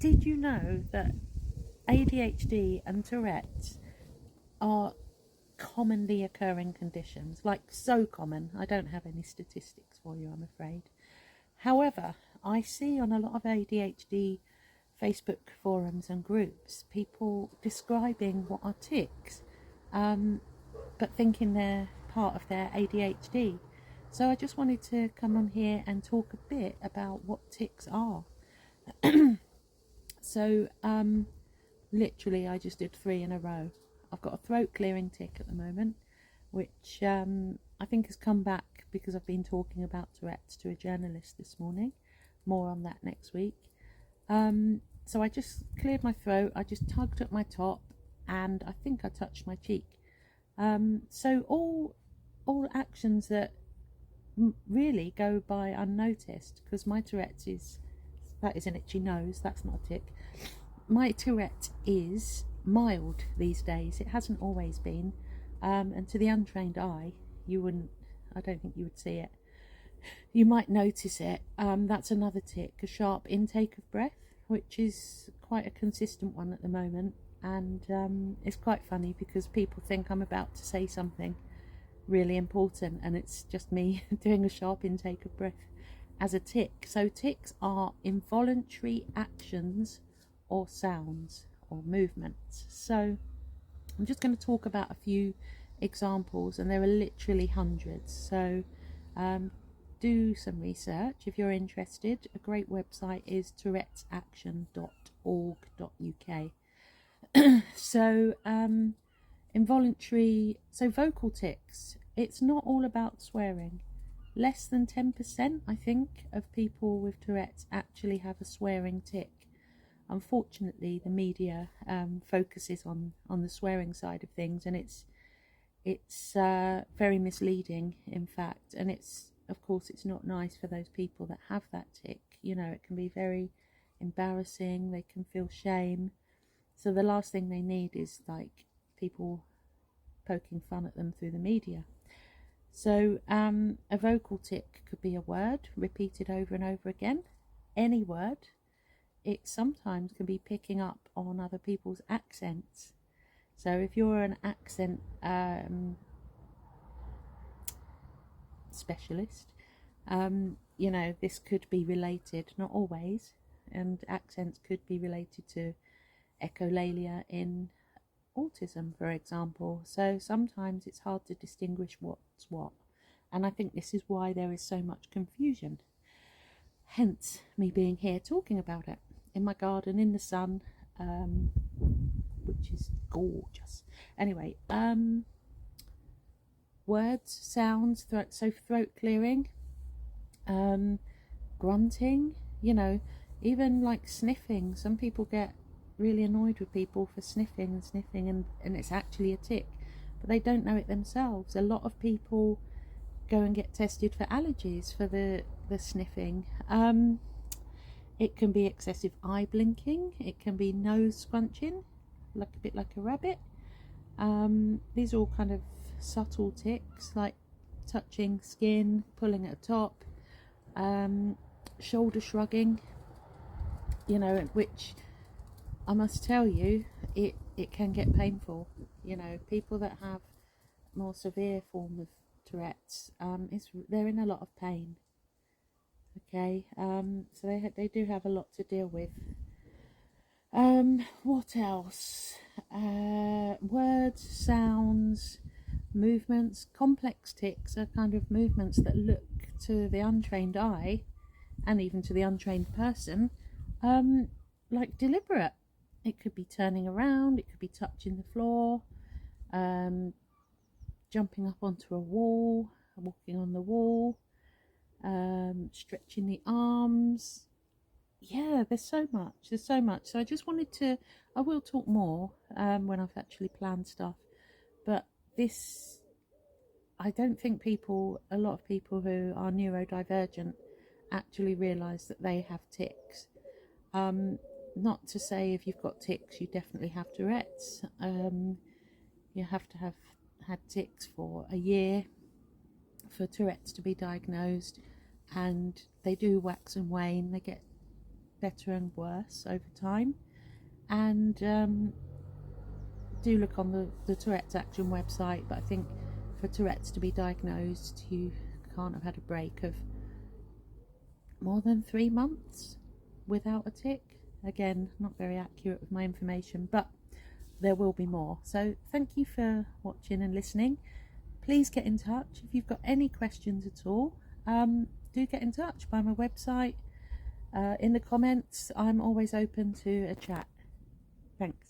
Did you know that ADHD and Tourette's are commonly occurring conditions? Like, so common. I don't have any statistics for you, I'm afraid. However, I see on a lot of ADHD Facebook forums and groups people describing what are tics, but thinking they're part of their ADHD. So I just wanted to come on here and talk a bit about what tics are. So literally I just did 3 in a row. I've got a throat clearing tic at the moment, which I think has come back because I've been talking about Tourette's to a journalist this morning. More on that next week. So I just cleared my throat, I just tugged at my top, and I think I touched my cheek. So all actions that really go by unnoticed, because my Tourette's that is an itchy nose, that's not a tic. My Tourette is mild these days. It hasn't always been, and to the untrained eye, I don't think you would see it. You might notice it. That's another tic, a sharp intake of breath, which is quite a consistent one at the moment, and it's quite funny because people think I'm about to say something really important and it's just me doing a sharp intake of breath as a tic. So tics are involuntary actions or sounds or movements. So I'm just going to talk about a few examples, and there are literally hundreds. So do some research if you're interested. A great website is tourettesaction.org.uk. So vocal tics, it's not all about swearing. Less than 10%, I think, of people with Tourette's actually have a swearing tic. Unfortunately, the media focuses on the swearing side of things, and it's very misleading, in fact, and of course it's not nice for those people that have that tic. You know, it can be very embarrassing, they can feel shame, so the last thing they need is like people poking fun at them through the media. So a vocal tic could be a word repeated over and over again, any word. It sometimes can be picking up on other people's accents. So if you're an accent specialist, you know, this could be related, not always, and accents could be related to echolalia in autism, for example. So sometimes it's hard to distinguish what's what, and I think this is why there is so much confusion, hence me being here talking about it in my garden in the sun, which is gorgeous. Anyway, words, sounds, throat clearing, grunting, you know, even like sniffing. Some people get really annoyed with people for sniffing, and it's actually a tic, but they don't know it themselves. A lot of people go and get tested for allergies for the sniffing. It can be excessive eye blinking, it can be nose scrunching, like a bit like a rabbit. These are all kind of subtle tics, like touching skin, pulling at the top, shoulder shrugging, you know, which I must tell you, it can get painful. You know, people that have more severe form of Tourette's, they're in a lot of pain. Okay, so they do have a lot to deal with. What else? Words, sounds, movements. Complex tics are kind of movements that look to the untrained eye, and even to the untrained person, like deliberate. It could be turning around, it could be touching the floor, jumping up onto a wall, walking on the wall, stretching the arms. Yeah, there's so much. So I will talk more when I've actually planned stuff, but I don't think a lot of people who are neurodivergent actually realise that they have tics. Not to say if you've got tics you definitely have Tourette's. You have to have had tics for a year for Tourette's to be diagnosed, and they do wax and wane. They get better and worse over time. And do look on the Tourette's Action website, but I think for Tourette's to be diagnosed, you can't have had a break of more than 3 months without a tic. Again, not very accurate with my information, but there will be more. So thank you for watching and listening. Please get in touch if you've got any questions at all. Do get in touch by my website, in the comments. I'm always open to a chat. Thanks.